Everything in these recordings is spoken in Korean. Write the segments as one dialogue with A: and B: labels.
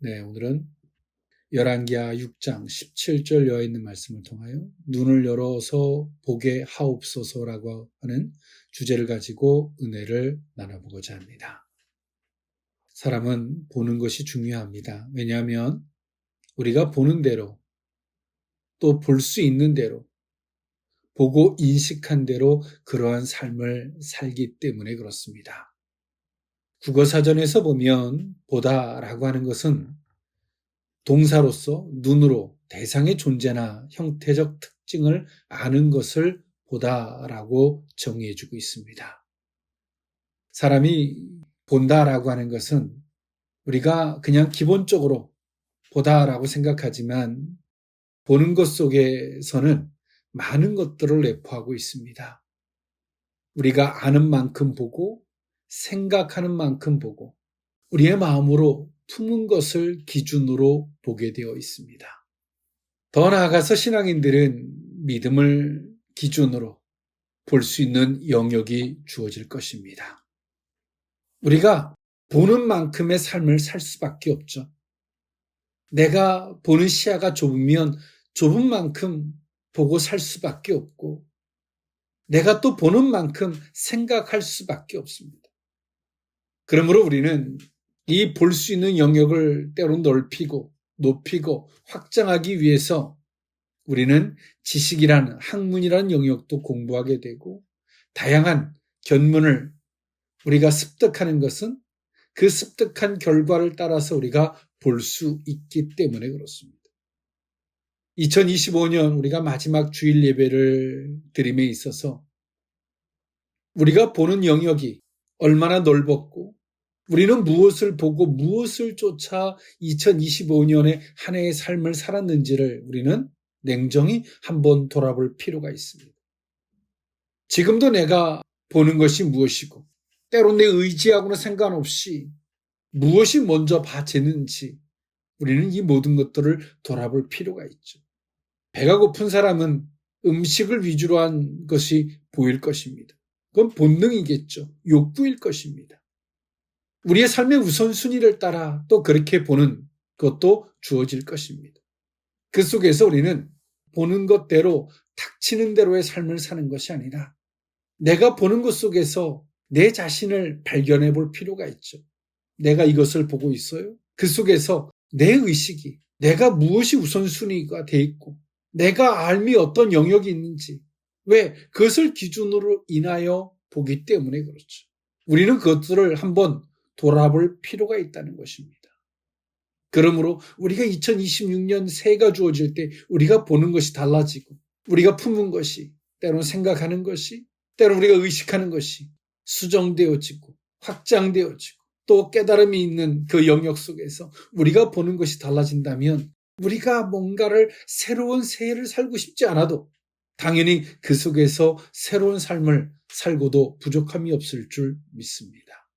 A: 네, 오늘은 열왕기하 6장 17절 여에 있는 말씀을 통하여 눈을 열어서 보게 하옵소서라고 하는 주제를 가지고 은혜를 나눠보고자 합니다. 사람은 보는 것이 중요합니다. 왜냐하면 우리가 보는 대로 또 볼 수 있는 대로 보고 인식한 대로 그러한 삶을 살기 때문에 그렇습니다. 국어사전에서 보면 보다라고 하는 것은 동사로서 눈으로 대상의 존재나 형태적 특징을 아는 것을 보다라고 정의해주고 있습니다. 사람이 본다라고 하는 것은 우리가 그냥 기본적으로 보다라고 생각하지만 보는 것 속에서는 많은 것들을 내포하고 있습니다. 우리가 아는 만큼 보고 생각하는 만큼 보고 우리의 마음으로 품은 것을 기준으로 보게 되어 있습니다. 더 나아가서 신앙인들은 믿음을 기준으로 볼 수 있는 영역이 주어질 것입니다. 우리가 보는 만큼의 삶을 살 수밖에 없죠. 내가 보는 시야가 좁으면 좁은 만큼 보고 살 수밖에 없고 내가 또 보는 만큼 생각할 수밖에 없습니다. 그러므로 우리는 이 볼 수 있는 영역을 때로 넓히고 높이고 확장하기 위해서 우리는 지식이란 학문이란 영역도 공부하게 되고 다양한 견문을 우리가 습득하는 것은 그 습득한 결과를 따라서 우리가 볼 수 있기 때문에 그렇습니다. 2025년 우리가 마지막 주일 예배를 드림에 있어서 우리가 보는 영역이 얼마나 넓었고 우리는 무엇을 보고 무엇을 쫓아 2025년에 한 해의 삶을 살았는지를 우리는 냉정히 한번 돌아볼 필요가 있습니다. 지금도 내가 보는 것이 무엇이고 때로 내 의지하고는 상관없이 무엇이 먼저 봐지는지 우리는 이 모든 것들을 돌아볼 필요가 있죠. 배가 고픈 사람은 음식을 위주로 한 것이 보일 것입니다. 그건 본능이겠죠. 욕구일 것입니다. 우리의 삶의 우선순위를 따라 또 그렇게 보는 것도 주어질 것입니다. 그 속에서 우리는 보는 것대로 닥치는 대로의 삶을 사는 것이 아니라 내가 보는 것 속에서 내 자신을 발견해 볼 필요가 있죠. 내가 이것을 보고 있어요. 그 속에서 내 의식이 내가 무엇이 우선순위가 돼 있고 내가 알미 어떤 영역이 있는지 왜 그것을 기준으로 인하여 보기 때문에 그렇죠. 우리는 그것들을 한번 돌아볼 필요가 있다는 것입니다. 그러므로 우리가 2026년 새해가 주어질 때 우리가 보는 것이 달라지고 우리가 품은 것이 때로는 생각하는 것이 때로는 우리가 의식하는 것이 수정되어지고 확장되어지고 또 깨달음이 있는 그 영역 속에서 우리가 보는 것이 달라진다면 우리가 뭔가를 새로운 새해를 살고 싶지 않아도 당연히 그 속에서 새로운 삶을 살고도 부족함이 없을 줄 믿습니다.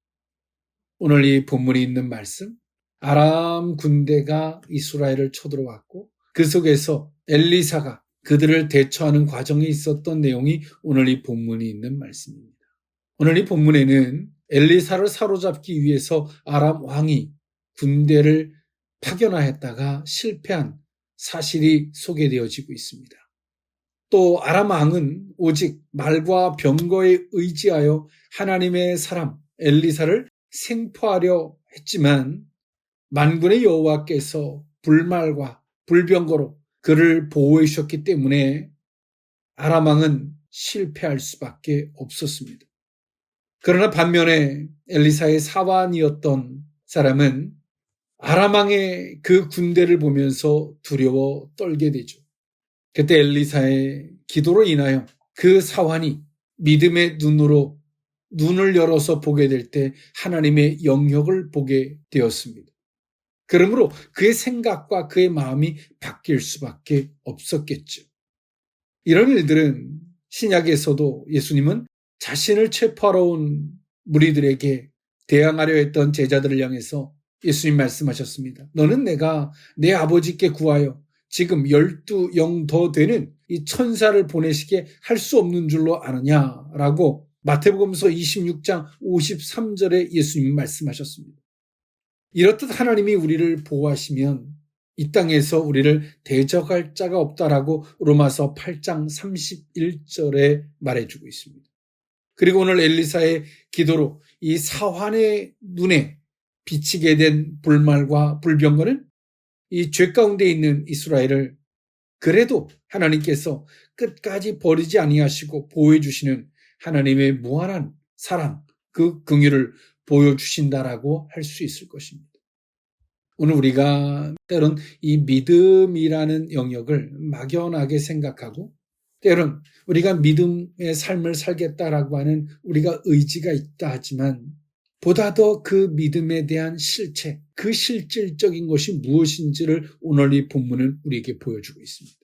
A: 오늘 이 본문이 있는 말씀, 아람 군대가 이스라엘을 쳐들어왔고 그 속에서 엘리사가 그들을 대처하는 과정에 있었던 내용이 오늘 이 본문이 있는 말씀입니다. 오늘 이 본문에는 엘리사를 사로잡기 위해서 아람 왕이 군대를 파견하였다가 실패한 사실이 소개되어지고 있습니다. 또 아람 왕은 오직 말과 병거에 의지하여 하나님의 사람 엘리사를 생포하려 했지만 만군의 여호와께서 불말과 불병거로 그를 보호해 주셨기 때문에 아람 왕은 실패할 수밖에 없었습니다. 그러나 반면에 엘리사의 사환이었던 사람은 아람 왕의 그 군대를 보면서 두려워 떨게 되죠. 그때 엘리사의 기도로 인하여 그 사환이 믿음의 눈으로 눈을 열어서 보게 될 때 하나님의 영역을 보게 되었습니다. 그러므로 그의 생각과 그의 마음이 바뀔 수밖에 없었겠죠. 이런 일들은 신약에서도 예수님은 자신을 체포하러 온 무리들에게 대항하려 했던 제자들을 향해서 예수님 말씀하셨습니다. 너는 내가 내 아버지께 구하여 지금 12영 더 되는 이 천사를 보내시게 할 수 없는 줄로 아느냐라고 마태복음서 26장 53절에 예수님이 말씀하셨습니다. 이렇듯 하나님이 우리를 보호하시면 이 땅에서 우리를 대적할 자가 없다라고 로마서 8장 31절에 말해주고 있습니다. 그리고 오늘 엘리사의 기도로 이 사환의 눈에 비치게 된 불말과 불병거는 이 죄 가운데 있는 이스라엘을 그래도 하나님께서 끝까지 버리지 아니하시고 보호해 주시는 하나님의 무한한 사랑, 그 긍휼을 보여주신다라고 할 수 있을 것입니다. 오늘 우리가 때론 이 믿음이라는 영역을 막연하게 생각하고 때론 우리가 믿음의 삶을 살겠다라고 하는 우리가 의지가 있다 하지만 보다 더 그 믿음에 대한 실체, 그 실질적인 것이 무엇인지를 오늘 이 본문은 우리에게 보여주고 있습니다.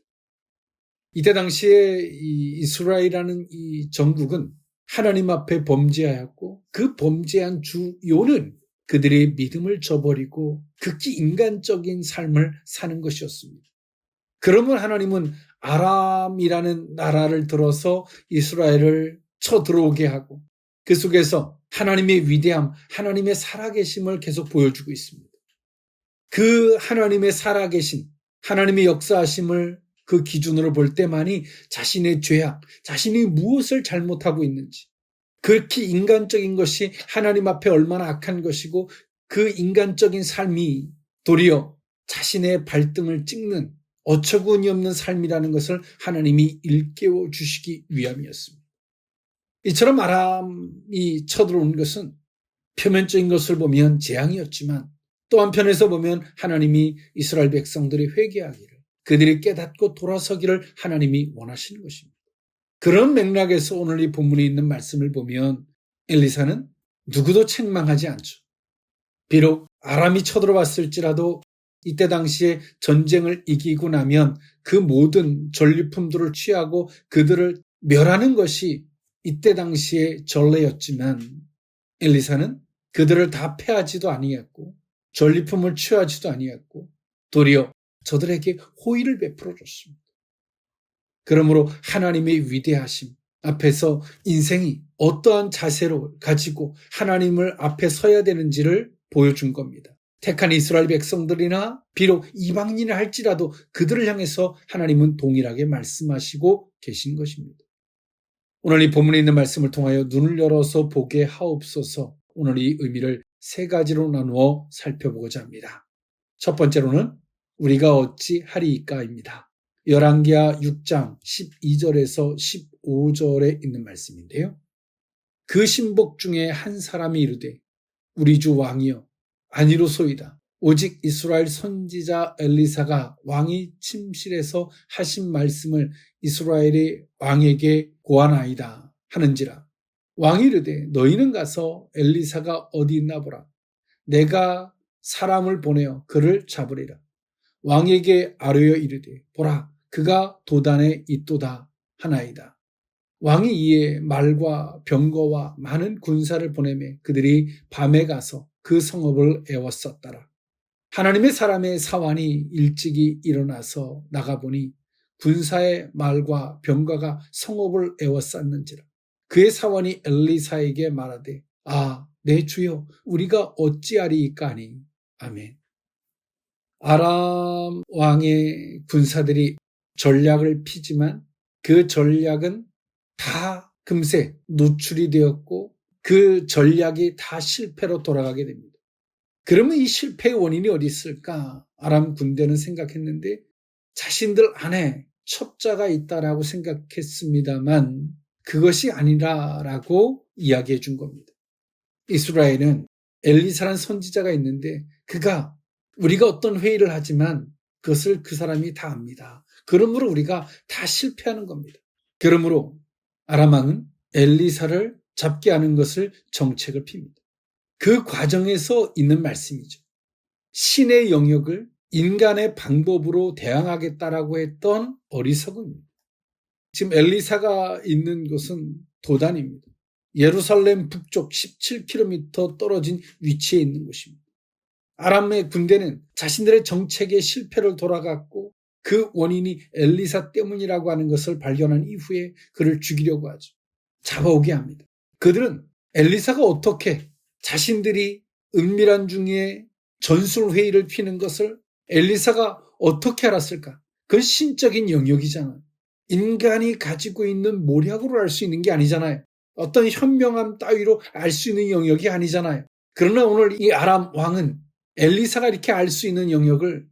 A: 이때 당시에 이 이스라엘이라는 이 정국은 하나님 앞에 범죄하였고 그 범죄한 주요는 그들의 믿음을 저버리고 극히 인간적인 삶을 사는 것이었습니다. 그러면 하나님은 아람이라는 나라를 들어서 이스라엘을 쳐들어오게 하고 그 속에서 하나님의 위대함, 하나님의 살아계심을 계속 보여주고 있습니다. 그 하나님의 살아계심, 하나님의 역사하심을 그 기준으로 볼 때만이 자신의 죄악, 자신이 무엇을 잘못하고 있는지, 극히 인간적인 것이 하나님 앞에 얼마나 악한 것이고 그 인간적인 삶이 도리어 자신의 발등을 찍는 어처구니 없는 삶이라는 것을 하나님이 일깨워 주시기 위함이었습니다. 이처럼 아람이 쳐들어온 것은 표면적인 것을 보면 재앙이었지만 또 한편에서 보면 하나님이 이스라엘 백성들이 회개하기를, 그들이 깨닫고 돌아서기를 하나님이 원하시는 것입니다. 그런 맥락에서 오늘 이 본문에 있는 말씀을 보면 엘리사는 누구도 책망하지 않죠. 비록 아람이 쳐들어왔을지라도 이때 당시에 전쟁을 이기고 나면 그 모든 전리품들을 취하고 그들을 멸하는 것이 이때 당시의 전례였지만 엘리사는 그들을 다 패하지도 아니했고 전리품을 취하지도 아니했고 도리어 저들에게 호의를 베풀어 줬습니다. 그러므로 하나님의 위대하심 앞에서 인생이 어떠한 자세로 가지고 하나님을 앞에 서야 되는지를 보여준 겁니다. 택한 이스라엘 백성들이나 비록 이방인을 할지라도 그들을 향해서 하나님은 동일하게 말씀하시고 계신 것입니다. 오늘 이 본문에 있는 말씀을 통하여 눈을 열어서 보게 하옵소서. 오늘 이 의미를 세 가지로 나누어 살펴보고자 합니다. 첫 번째로는 우리가 어찌 하리이까입니다. 열왕기하 6장 12절에서 15절에 있는 말씀인데요. 그 신복 중에 한 사람이 이르되 우리 주 왕이여 아니로소이다. 오직 이스라엘 선지자 엘리사가 왕이 침실에서 하신 말씀을 이스라엘의 왕에게 고하나이다 하는지라. 왕이 이르되 너희는 가서 엘리사가 어디 있나 보라. 내가 사람을 보내어 그를 잡으리라. 왕에게 아뢰어 이르되 보라 그가 도단에 있도다 하나이다. 왕이 이에 말과 병거와 많은 군사를 보내매 그들이 밤에 가서 그 성읍을 에워쌌더라. 하나님의 사람의 사환이 일찍이 일어나서 나가보니 군사의 말과 병거가 성읍을 에워쌌는지라. 그의 사환이 엘리사에게 말하되 내 주여 우리가 어찌하리이까 하니. 아멘. 아람 왕의 군사들이 전략을 피지만 그 전략은 다 금세 노출이 되었고 그 전략이 다 실패로 돌아가게 됩니다. 그러면 이 실패의 원인이 어디 있을까? 아람 군대는 생각했는데 자신들 안에 첩자가 있다라고 생각했습니다만 그것이 아니라라고 이야기해 준 겁니다. 이스라엘은 엘리사라는 선지자가 있는데 그가 우리가 어떤 회의를 하지만 그것을 그 사람이 다 압니다. 그러므로 우리가 다 실패하는 겁니다. 그러므로 아람 왕은 엘리사를 잡게 하는 것을 정책을 핍니다. 그 과정에서 있는 말씀이죠. 신의 영역을 인간의 방법으로 대항하겠다라고 했던 어리석음입니다. 지금 엘리사가 있는 곳은 도단입니다. 예루살렘 북쪽 17km 떨어진 위치에 있는 곳입니다. 아람의 군대는 자신들의 정책의 실패를 돌아갔고 그 원인이 엘리사 때문이라고 하는 것을 발견한 이후에 그를 죽이려고 하죠. 잡아오게 합니다. 그들은 엘리사가 어떻게 자신들이 은밀한 중에 전술회의를 피는 것을 엘리사가 어떻게 알았을까? 그건 신적인 영역이잖아요. 인간이 가지고 있는 모략으로 알 수 있는 게 아니잖아요. 어떤 현명함 따위로 알 수 있는 영역이 아니잖아요. 그러나 오늘 이 아람 왕은 엘리사가 이렇게 알 수 있는 영역을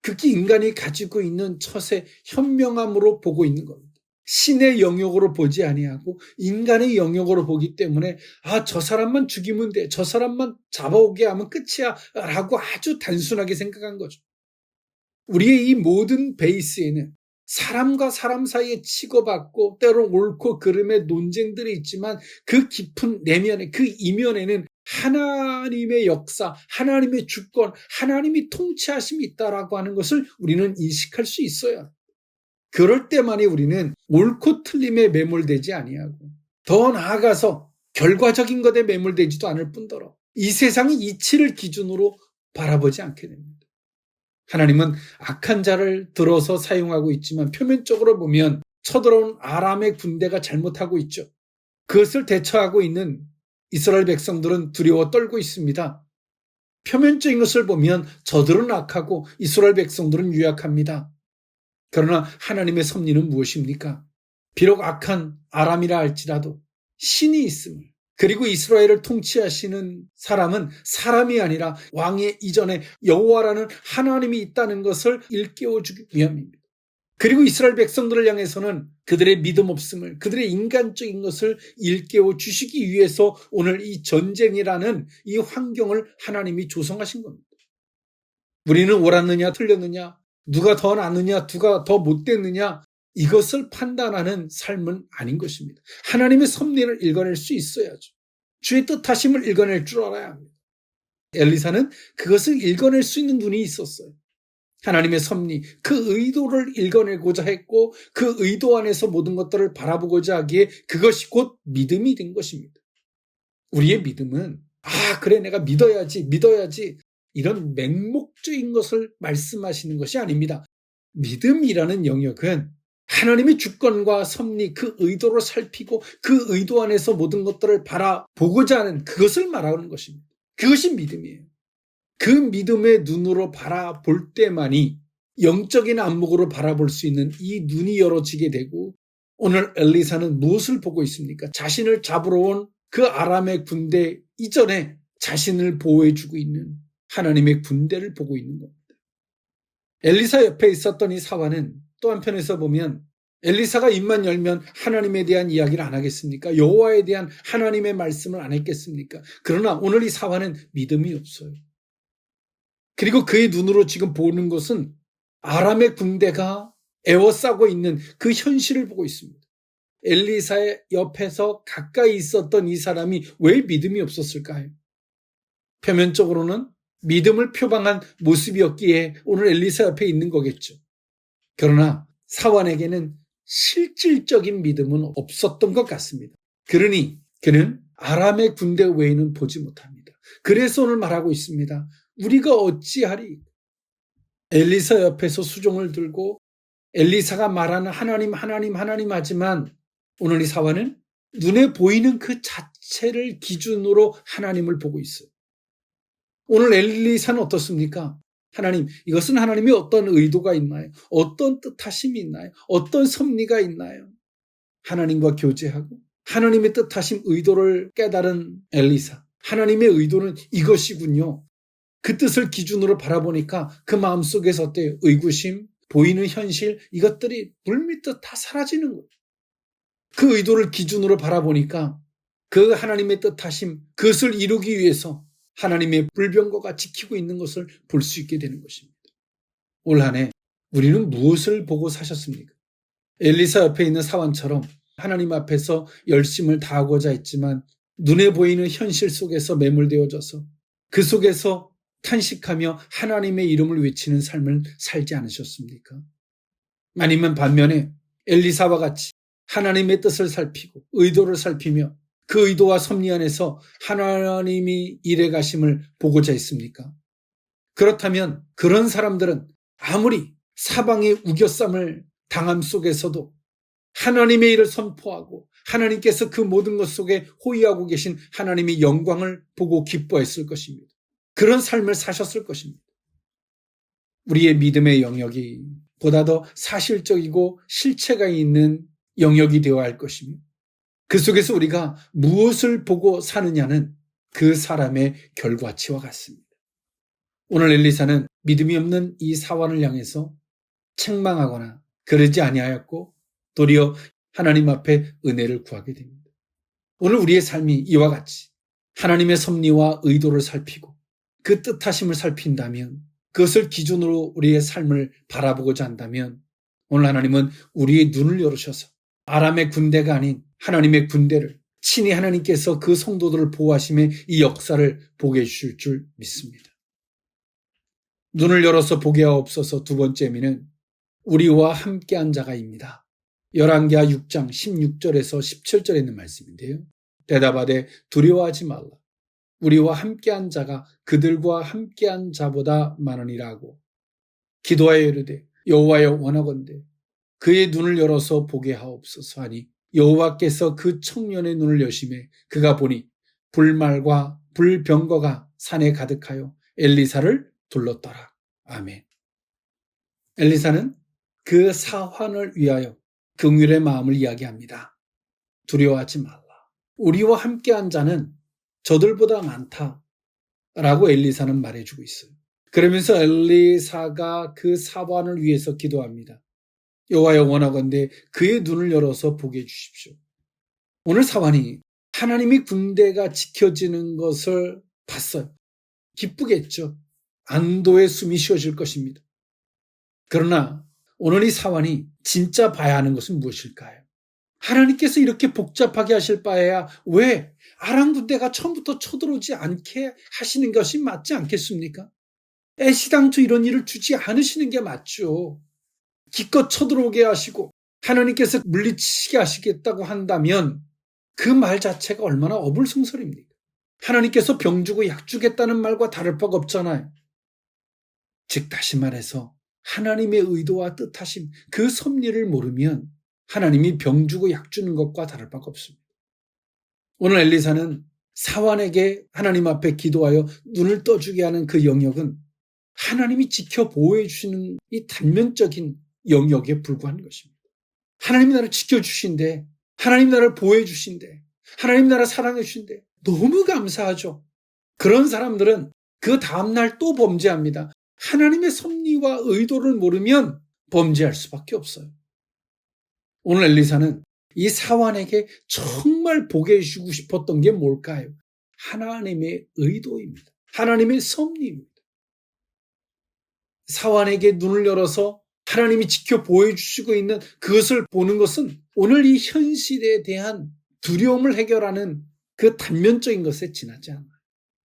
A: 극히 인간이 가지고 있는 처세 현명함으로 보고 있는 겁니다. 신의 영역으로 보지 아니하고 인간의 영역으로 보기 때문에 저 사람만 죽이면 돼. 저 사람만 잡아오게 하면 끝이야. 라고 아주 단순하게 생각한 거죠. 우리의 이 모든 베이스에는 사람과 사람 사이에 치고받고 때로 옳고 그름의 논쟁들이 있지만 그 깊은 내면에 그 이면에는 하나님의 역사, 하나님의 주권, 하나님이 통치하심이 있다라고 하는 것을 우리는 인식할 수 있어요. 그럴 때만이 우리는 옳고 틀림에 매몰되지 아니하고 더 나아가서 결과적인 것에 매몰되지도 않을 뿐더러 이 세상의 이치를 기준으로 바라보지 않게 됩니다. 하나님은 악한 자를 들어서 사용하고 있지만 표면적으로 보면 쳐들어온 아람의 군대가 잘못하고 있죠. 그것을 대처하고 있는 이스라엘 백성들은 두려워 떨고 있습니다. 표면적인 것을 보면 저들은 악하고 이스라엘 백성들은 유약합니다. 그러나 하나님의 섭리는 무엇입니까? 비록 악한 아람이라 할지라도 신이 있음을, 그리고 이스라엘을 통치하시는 사람은 사람이 아니라 왕의 이전에 여호와라는 하나님이 있다는 것을 일깨워주기 위함입니다. 그리고 이스라엘 백성들을 향해서는 그들의 믿음 없음을, 그들의 인간적인 것을 일깨워 주시기 위해서 오늘 이 전쟁이라는 이 환경을 하나님이 조성하신 겁니다. 우리는 옳았느냐 틀렸느냐, 누가 더 낫느냐, 누가 더 못됐느냐, 이것을 판단하는 삶은 아닌 것입니다. 하나님의 섭리를 읽어낼 수 있어야죠. 주의 뜻하심을 읽어낼 줄 알아야 합니다. 엘리사는 그것을 읽어낼 수 있는 눈이 있었어요. 하나님의 섭리, 그 의도를 읽어내고자 했고 그 의도 안에서 모든 것들을 바라보고자 하기에 그것이 곧 믿음이 된 것입니다. 우리의 믿음은 그래 내가 믿어야지 이런 맹목적인 것을 말씀하시는 것이 아닙니다. 믿음이라는 영역은 하나님의 주권과 섭리, 그 의도를 살피고 그 의도 안에서 모든 것들을 바라보고자 하는 그것을 말하는 것입니다. 그것이 믿음이에요. 그 믿음의 눈으로 바라볼 때만이 영적인 안목으로 바라볼 수 있는 이 눈이 열어지게 되고, 오늘 엘리사는 무엇을 보고 있습니까? 자신을 잡으러 온 그 아람의 군대 이전에 자신을 보호해주고 있는 하나님의 군대를 보고 있는 겁니다. 엘리사 옆에 있었던 이 사환은 또 한편에서 보면 엘리사가 입만 열면 하나님에 대한 이야기를 안 하겠습니까? 여호와에 대한 하나님의 말씀을 안 했겠습니까? 그러나 오늘 이 사환은 믿음이 없어요. 그리고 그의 눈으로 지금 보는 것은 아람의 군대가 에워싸고 있는 그 현실을 보고 있습니다. 엘리사의 옆에서 가까이 있었던 이 사람이 왜 믿음이 없었을까요? 표면적으로는 믿음을 표방한 모습이었기에 오늘 엘리사 옆에 있는 거겠죠. 그러나 사환에게는 실질적인 믿음은 없었던 것 같습니다. 그러니 그는 아람의 군대 외에는 보지 못합니다. 그래서 오늘 말하고 있습니다. 우리가 어찌하리? 엘리사 옆에서 수종을 들고 엘리사가 말하는 하나님 하지만 오늘 이 사환은 눈에 보이는 그 자체를 기준으로 하나님을 보고 있어요. 오늘 엘리사는 어떻습니까? 하나님, 이것은 하나님이 어떤 의도가 있나요? 어떤 뜻하심이 있나요? 어떤 섭리가 있나요? 하나님과 교제하고 하나님의 뜻하심 의도를 깨달은 엘리사. 하나님의 의도는 이것이군요. 그 뜻을 기준으로 바라보니까 그 마음속에서 어때요? 의구심, 보이는 현실, 이것들이 물밀듯 다 사라지는 거예요. 그 의도를 기준으로 바라보니까 그 하나님의 뜻하심, 그것을 이루기 위해서 하나님의 불병거가 지키고 있는 것을 볼 수 있게 되는 것입니다. 올 한 해 우리는 무엇을 보고 사셨습니까? 엘리사 옆에 있는 사환처럼 하나님 앞에서 열심을 다하고자 했지만 눈에 보이는 현실 속에서 매몰되어져서 그 속에서 탄식하며 하나님의 이름을 외치는 삶을 살지 않으셨습니까? 아니면 반면에 엘리사와 같이 하나님의 뜻을 살피고 의도를 살피며 그 의도와 섭리 안에서 하나님이 일해 가심을 보고자 했습니까? 그렇다면 그런 사람들은 아무리 사방의 우겨쌈을 당함 속에서도 하나님의 일을 선포하고 하나님께서 그 모든 것 속에 호위하고 계신 하나님의 영광을 보고 기뻐했을 것입니다. 그런 삶을 사셨을 것입니다. 우리의 믿음의 영역이 보다 더 사실적이고 실체가 있는 영역이 되어야 할 것이며 그 속에서 우리가 무엇을 보고 사느냐는 그 사람의 결과치와 같습니다. 오늘 엘리사는 믿음이 없는 이 사환을 향해서 책망하거나 그러지 아니하였고 도리어 하나님 앞에 은혜를 구하게 됩니다. 오늘 우리의 삶이 이와 같이 하나님의 섭리와 의도를 살피고 그 뜻하심을 살핀다면 그것을 기준으로 우리의 삶을 바라보고자 한다면 오늘 하나님은 우리의 눈을 열으셔서 아람의 군대가 아닌 하나님의 군대를 친히 하나님께서 그 성도들을 보호하심의 이 역사를 보게 해주실 줄 믿습니다. 눈을 열어서 보게 하옵소서. 두 번째 의미는 우리와 함께한 자가입니다. 열왕기하 6장 16절에서 17절에 있는 말씀인데요. 대답하되 두려워하지 말라. 우리와 함께한 자가 그들과 함께한 자보다 많으니라 하고 기도하여 이르되 여호와여 원하건대 그의 눈을 열어서 보게 하옵소서 하니 여호와께서 그 청년의 눈을 여시매 그가 보니 불말과 불병거가 산에 가득하여 엘리사를 둘렀더라. 아멘. 엘리사는 그 사환을 위하여 긍휼의 마음을 이야기합니다. 두려워하지 말라. 우리와 함께한 자는 저들보다 많다라고 엘리사는 말해주고 있어요. 그러면서 엘리사가 그 사환을 위해서 기도합니다. 여호와여 원하건대 그의 눈을 열어서 보게 해주십시오. 오늘 사환이 하나님의 군대가 지켜지는 것을 봤어요. 기쁘겠죠. 안도의 숨이 쉬어질 것입니다. 그러나 오늘 이 사환이 진짜 봐야 하는 것은 무엇일까요? 하나님께서 이렇게 복잡하게 하실 바에야 왜 아람 군대가 처음부터 쳐들어오지 않게 하시는 것이 맞지 않겠습니까? 애시당초 이런 일을 주지 않으시는 게 맞죠. 기껏 쳐들어오게 하시고 하나님께서 물리치게 하시겠다고 한다면 그 말 자체가 얼마나 어불성설입니까? 하나님께서 병 주고 약 주겠다는 말과 다를 바가 없잖아요. 즉 다시 말해서 하나님의 의도와 뜻하심, 그 섭리를 모르면 하나님이 병 주고 약 주는 것과 다를 바가 없습니다. 오늘 엘리사는 사환에게 하나님 앞에 기도하여 눈을 떠주게 하는 그 영역은 하나님이 지켜 보호해 주시는 이 단면적인 영역에 불과한 것입니다. 하나님이 나를 지켜주신대, 하나님 나를 보호해 주신대, 하나님 나를 사랑해 주신대 너무 감사하죠. 그런 사람들은 그 다음날 또 범죄합니다. 하나님의 섭리와 의도를 모르면 범죄할 수밖에 없어요. 오늘 엘리사는 이 사환에게 정말 보게 해주고 싶었던 게 뭘까요? 하나님의 의도입니다. 하나님의 섭리입니다. 사환에게 눈을 열어서 하나님이 지켜 보여주시고 있는 그것을 보는 것은 오늘 이 현실에 대한 두려움을 해결하는 그 단면적인 것에 지나지 않아요.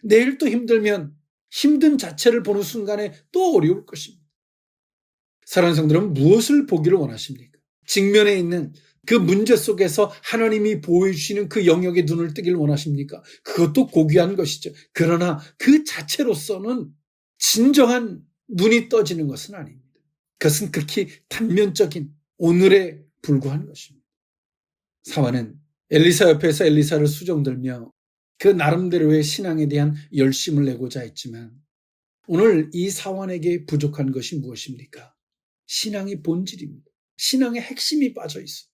A: 내일 또 힘들면 힘든 자체를 보는 순간에 또 어려울 것입니다. 사랑하는 성도들은 무엇을 보기를 원하십니까? 직면에 있는 그 문제 속에서 하나님이 보여주시는 그 영역에 눈을 뜨기를 원하십니까? 그것도 고귀한 것이죠. 그러나 그 자체로서는 진정한 눈이 떠지는 것은 아닙니다. 그것은 극히 단면적인 오늘에 불과한 것입니다. 사환은 엘리사 옆에서 엘리사를 수종들며 그 나름대로의 신앙에 대한 열심을 내고자 했지만 오늘 이 사환에게 부족한 것이 무엇입니까? 신앙의 본질입니다. 신앙의 핵심이 빠져 있어요.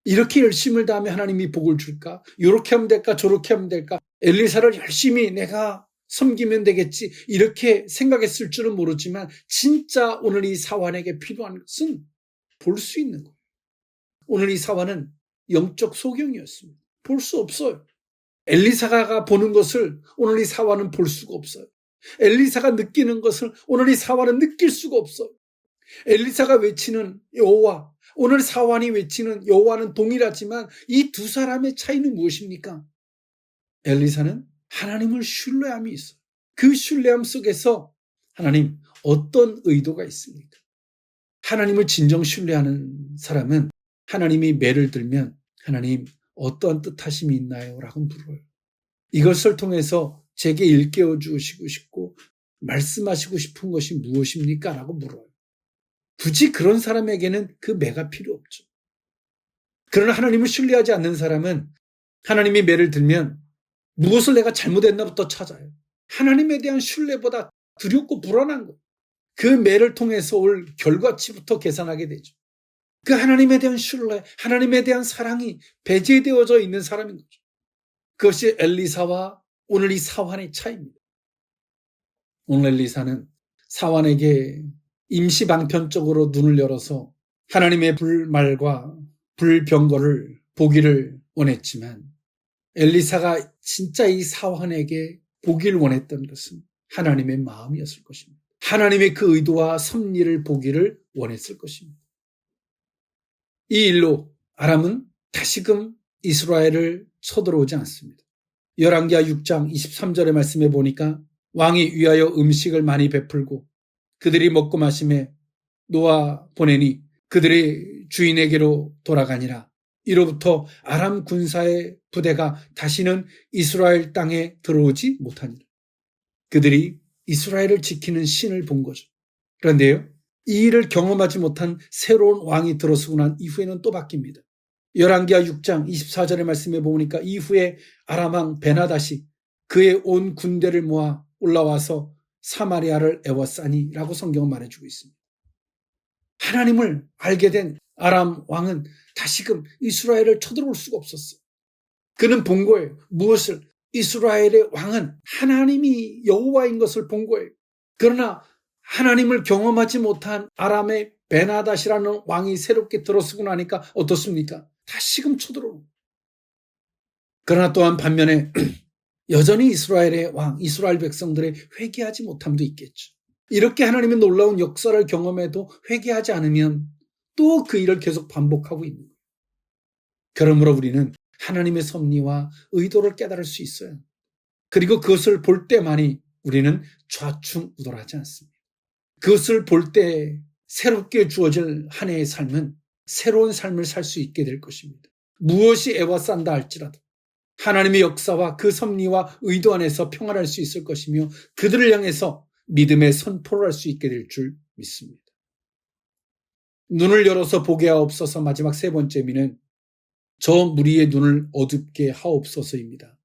A: 이렇게 열심을 다하면 하나님이 복을 줄까? 이렇게 하면 될까? 저렇게 하면 될까? 엘리사를 열심히 내가 섬기면 되겠지 이렇게 생각했을 줄은 모르지만 진짜 오늘 이 사환에게 필요한 것은 볼 수 있는 거예요. 오늘 이 사환은 영적 소경이었습니다. 볼 수 없어요. 엘리사가 보는 것을 오늘 이 사환은 볼 수가 없어요. 엘리사가 느끼는 것을 오늘 이 사환은 느낄 수가 없어요. 엘리사가 외치는 여호와, 오늘 사환이 외치는 여호와는 동일하지만 이 두 사람의 차이는 무엇입니까? 엘리사는 하나님을 신뢰함이 있어요. 그 신뢰함 속에서 하나님 어떤 의도가 있습니까? 하나님을 진정 신뢰하는 사람은 하나님이 매를 들면 하나님 어떠한 뜻하심이 있나요? 라고 물어요. 이것을 통해서 제게 일깨워 주시고 싶고 말씀하시고 싶은 것이 무엇입니까? 라고 물어요. 굳이 그런 사람에게는 그 매가 필요 없죠. 그러나 하나님을 신뢰하지 않는 사람은 하나님이 매를 들면 무엇을 내가 잘못했나부터 찾아요. 하나님에 대한 신뢰보다 두렵고 불안한 것. 그 매를 통해서 올 결과치부터 계산하게 되죠. 그 하나님에 대한 신뢰, 하나님에 대한 사랑이 배제되어져 있는 사람인 거죠. 그것이 엘리사와 오늘 이 사환의 차이입니다. 오늘 엘리사는 사환에게 임시방편적으로 눈을 열어서 하나님의 불말과 불병거를 보기를 원했지만 엘리사가 진짜 이 사환에게 보기를 원했던 것은 하나님의 마음이었을 것입니다. 하나님의 그 의도와 섭리를 보기를 원했을 것입니다. 이 일로 아람은 다시금 이스라엘을 쳐들어오지 않습니다. 열왕기하 6장 23절의 말씀에 보니까 왕이 위하여 음식을 많이 베풀고 그들이 먹고 마심에 놓아 보내니 그들의 주인에게로 돌아가니라. 이로부터 아람 군사의 부대가 다시는 이스라엘 땅에 들어오지 못하니라. 그들이 이스라엘을 지키는 신을 본 거죠. 그런데요, 이 일을 경험하지 못한 새로운 왕이 들어서고 난 이후에는 또 바뀝니다. 열왕기하 6장 24절의 말씀에 보니까 이후에 아람 왕 베나닷이 그의 온 군대를 모아 올라와서 사마리아를 에워싸니라고 성경은 말해주고 있습니다. 하나님을 알게 된 아람 왕은 다시금 이스라엘을 쳐들어올 수가 없었어요. 그는 본 거예요. 무엇을? 이스라엘의 왕은 하나님이 여호와인 것을 본 거예요. 그러나 하나님을 경험하지 못한 아람의 베나닷이라는 왕이 새롭게 들어서고 나니까 어떻습니까? 다시금 쳐들어오는 거예요. 그러나 또한 반면에 여전히 이스라엘의 왕, 이스라엘 백성들의 회개하지 못함도 있겠죠. 이렇게 하나님의 놀라운 역사를 경험해도 회개하지 않으면 또 그 일을 계속 반복하고 있는 거예요. 그러므로 우리는 하나님의 섭리와 의도를 깨달을 수 있어요. 그리고 그것을 볼 때만이 우리는 좌충우돌하지 않습니다. 그것을 볼 때 새롭게 주어질 한 해의 삶은 새로운 삶을 살 수 있게 될 것입니다. 무엇이 애워싼다 할지라도 하나님의 역사와 그 섭리와 의도 안에서 평안할 수 있을 것이며 그들을 향해서 믿음의 선포를 할 수 있게 될 줄 믿습니다. 눈을 열어서 보게 하옵소서. 마지막 세 번째 미는 저 무리의 눈을 어둡게 하옵소서입니다.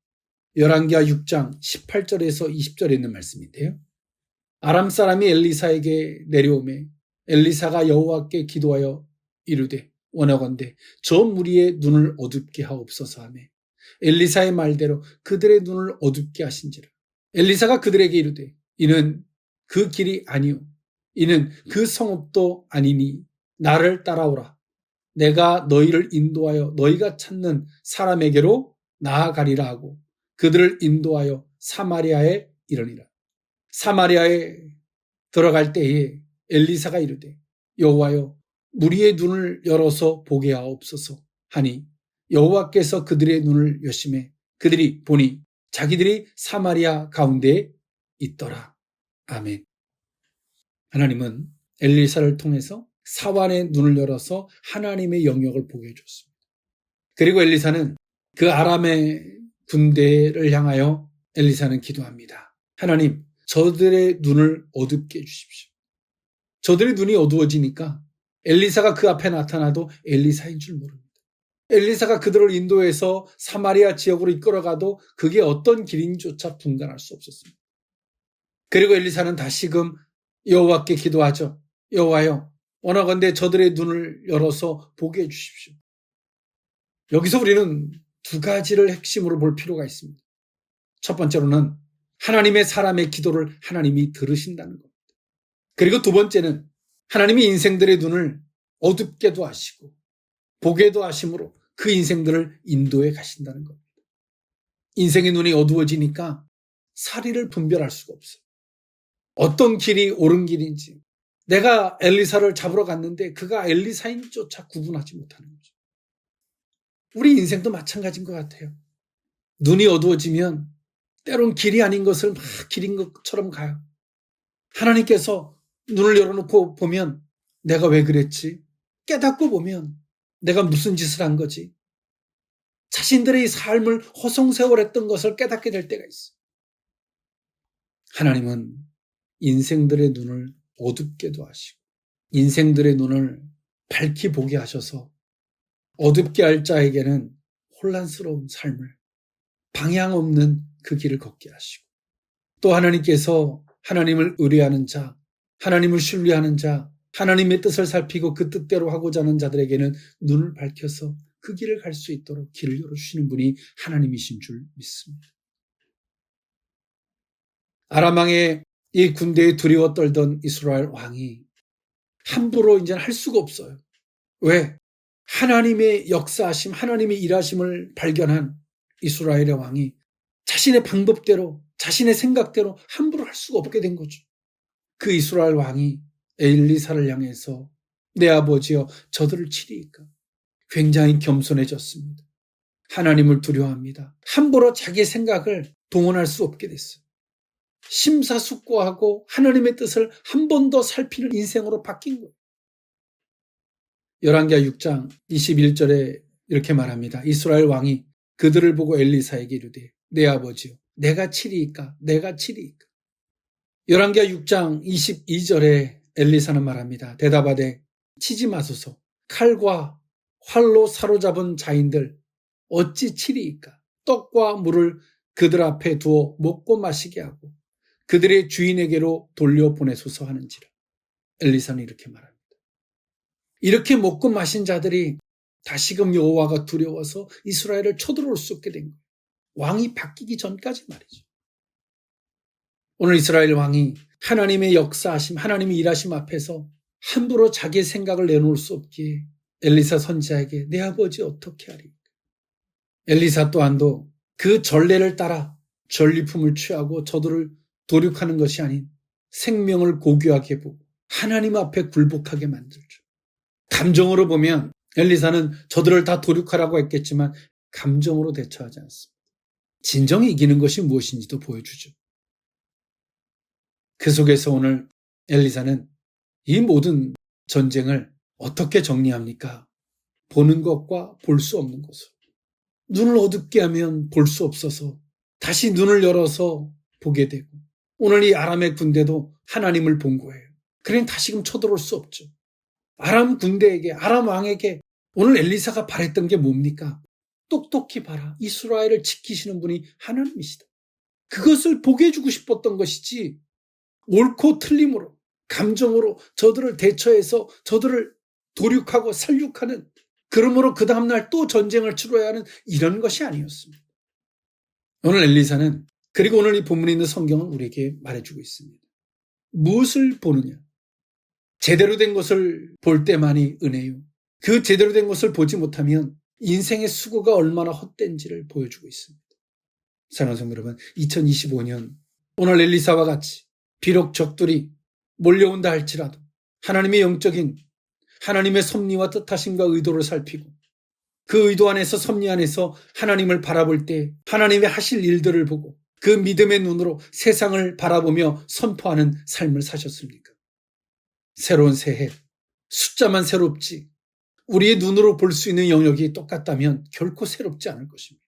A: 열왕기하 6장 18절에서 20절에 있는 말씀인데요. 아람 사람이 엘리사에게 내려오매 엘리사가 여호와께 기도하여 이르되 원하건대 저 무리의 눈을 어둡게 하옵소서 하며 엘리사의 말대로 그들의 눈을 어둡게 하신지라. 엘리사가 그들에게 이르되 이는 그 길이 아니요 이는 그 성읍도 아니니 나를 따라오라. 내가 너희를 인도하여 너희가 찾는 사람에게로 나아가리라 하고 그들을 인도하여 사마리아에 이르니라. 사마리아에 들어갈 때에 엘리사가 이르되 여호와여 무리의 눈을 열어서 보게 하옵소서 하니 여호와께서 그들의 눈을 여심해 그들이 보니 자기들이 사마리아 가운데에 있더라. 아멘. 하나님은 엘리사를 통해서 사환의 눈을 열어서 하나님의 영역을 보게 해줬습니다. 그리고 엘리사는 그 아람의 군대를 향하여 엘리사는 기도합니다. 하나님, 저들의 눈을 어둡게 해주십시오. 저들의 눈이 어두워지니까 엘리사가 그 앞에 나타나도 엘리사인 줄 모릅니다. 엘리사가 그들을 인도해서 사마리아 지역으로 이끌어가도 그게 어떤 길인조차 분간할 수 없었습니다. 그리고 엘리사는 다시금 여호와께 기도하죠. 여호와여, 원하건대 저들의 눈을 열어서 보게 해주십시오. 여기서 우리는 두 가지를 핵심으로 볼 필요가 있습니다. 첫 번째로는 하나님의 사람의 기도를 하나님이 들으신다는 겁니다. 그리고 두 번째는 하나님이 인생들의 눈을 어둡게도 하시고 보게도 하심으로 그 인생들을 인도해 가신다는 겁니다. 인생의 눈이 어두워지니까 사리를 분별할 수가 없어요. 어떤 길이 옳은 길인지 내가 엘리사를 잡으러 갔는데 그가 엘리사인조차 구분하지 못하는 거죠. 우리 인생도 마찬가지인 것 같아요. 눈이 어두워지면 때론 길이 아닌 것을 막 길인 것처럼 가요. 하나님께서 눈을 열어놓고 보면 내가 왜 그랬지? 깨닫고 보면 내가 무슨 짓을 한 거지? 자신들의 삶을 허송세월했던 것을 깨닫게 될 때가 있어요. 하나님은 인생들의 눈을 어둡게도 하시고 인생들의 눈을 밝히 보게 하셔서 어둡게 할 자에게는 혼란스러운 삶을 방향 없는 그 길을 걷게 하시고 또 하나님께서 하나님을 의뢰하는 자, 하나님을 신뢰하는 자, 하나님의 뜻을 살피고 그 뜻대로 하고자 하는 자들에게는 눈을 밝혀서 그 길을 갈 수 있도록 길을 열어주시는 분이 하나님이신 줄 믿습니다. 아람 왕의 이 군대에 두려워 떨던 이스라엘 왕이 함부로 이제는 할 수가 없어요. 왜? 하나님의 역사하심, 하나님의 일하심을 발견한 이스라엘의 왕이 자신의 방법대로, 자신의 생각대로 함부로 할 수가 없게 된 거죠. 그 이스라엘 왕이 엘리사를 향해서 내 아버지여 저들을 치리이까? 굉장히 겸손해졌습니다. 하나님을 두려워합니다. 함부로 자기의 생각을 동원할 수 없게 됐어요. 심사숙고하고 하나님의 뜻을 한 번 더 살피는 인생으로 바뀐 거예요. 열왕기하 6장 21절에 이렇게 말합니다. 이스라엘 왕이 그들을 보고 엘리사에게 이르되 내 아버지여 내가 치리이까? 내가 치리이까? 열왕기하 6장 22절에 엘리사는 말합니다. 대답하되 치지 마소서. 칼과 활로 사로잡은 자인들 어찌 치리이까? 떡과 물을 그들 앞에 두어 먹고 마시게 하고 그들의 주인에게로 돌려보내소서 하는지라. 엘리사는 이렇게 말합니다. 이렇게 먹고 마신 자들이 다시금 여호와가 두려워서 이스라엘을 쳐들어올 수 없게 된 거예요. 왕이 바뀌기 전까지 말이죠. 오늘 이스라엘 왕이 하나님의 역사하심, 하나님의 일하심 앞에서 함부로 자기의 생각을 내놓을 수 없기에 엘리사 선지자에게 내 아버지 어떻게 하리? 엘리사 또한도 그 전례를 따라 전리품을 취하고 저들을 도륙하는 것이 아닌 생명을 고귀하게 보고 하나님 앞에 굴복하게 만들죠. 감정으로 보면 엘리사는 저들을 다 도륙하라고 했겠지만 감정으로 대처하지 않습니다. 진정이 이기는 것이 무엇인지도 보여주죠. 그 속에서 오늘 엘리사는 이 모든 전쟁을 어떻게 정리합니까? 보는 것과 볼 수 없는 것으로. 눈을 어둡게 하면 볼 수 없어서 다시 눈을 열어서 보게 되고 오늘 이 아람의 군대도 하나님을 본 거예요. 그러니 다시금 쳐들어올 수 없죠. 아람 군대에게, 아람 왕에게 오늘 엘리사가 바랬던 게 뭡니까? 똑똑히 봐라. 이스라엘을 지키시는 분이 하나님이시다. 그것을 보게 해주고 싶었던 것이지 옳고 틀림으로 감정으로 저들을 대처해서 저들을 도륙하고 살육하는 그러므로 그 다음날 또 전쟁을 치러야 하는 이런 것이 아니었습니다. 오늘 엘리사는 그리고 오늘 이 본문에 있는 성경은 우리에게 말해주고 있습니다. 무엇을 보느냐? 제대로 된 것을 볼 때만이 은혜요. 그 제대로 된 것을 보지 못하면 인생의 수고가 얼마나 헛된지를 보여주고 있습니다. 사랑하는 성도 여러분, 2025년 오늘 엘리사와 같이 비록 적들이 몰려온다 할지라도 하나님의 영적인 하나님의 섭리와 뜻하심과 의도를 살피고 그 의도 안에서 섭리 안에서 하나님을 바라볼 때 하나님의 하실 일들을 보고 그 믿음의 눈으로 세상을 바라보며 선포하는 삶을 사셨습니까? 새로운 새해, 숫자만 새롭지 우리의 눈으로 볼 수 있는 영역이 똑같다면 결코 새롭지 않을 것입니다.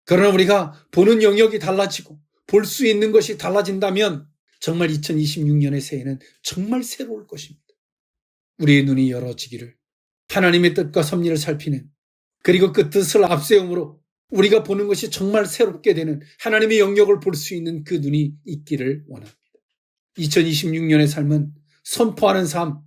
A: 그러나 우리가 보는 영역이 달라지고 볼 수 있는 것이 달라진다면 정말 2026년의 새해는 정말 새로울 것입니다. 우리의 눈이 열어지기를 하나님의 뜻과 섭리를 살피는 그리고 그 뜻을 앞세움으로 우리가 보는 것이 정말 새롭게 되는 하나님의 영역을 볼 수 있는 그 눈이 있기를 원합니다. 2026년의 삶은 선포하는 삶,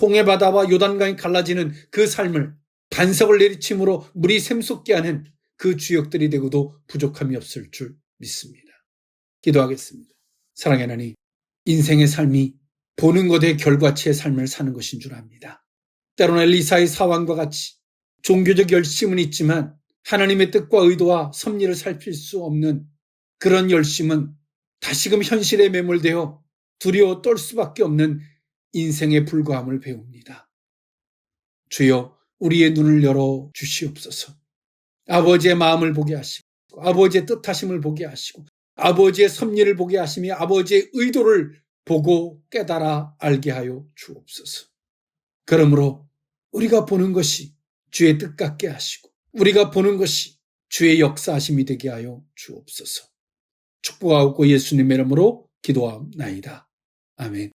A: 홍해바다와 요단강이 갈라지는 그 삶을 반석을 내리침으로 물이 샘솟게 하는 그 주역들이 되고도 부족함이 없을 줄 믿습니다. 기도하겠습니다. 사랑의 하나님, 인생의 삶이 보는 것의 결과치의 삶을 사는 것인 줄 압니다. 때로는 엘리사의 사왕과 같이 종교적 열심은 있지만 하나님의 뜻과 의도와 섭리를 살필 수 없는 그런 열심은 다시금 현실에 매몰되어 두려워 떨 수밖에 없는 인생의 불과함을 배웁니다. 주여 우리의 눈을 열어 주시옵소서. 아버지의 마음을 보게 하시고 아버지의 뜻하심을 보게 하시고 아버지의 섭리를 보게 하시며 아버지의 의도를 보고 깨달아 알게 하여 주옵소서. 그러므로 우리가 보는 것이 주의 뜻 같게 하시고 우리가 보는 것이 주의 역사하심이 되게 하여 주옵소서. 축복하고 예수님의 이름으로 기도하옵나이다. 아멘.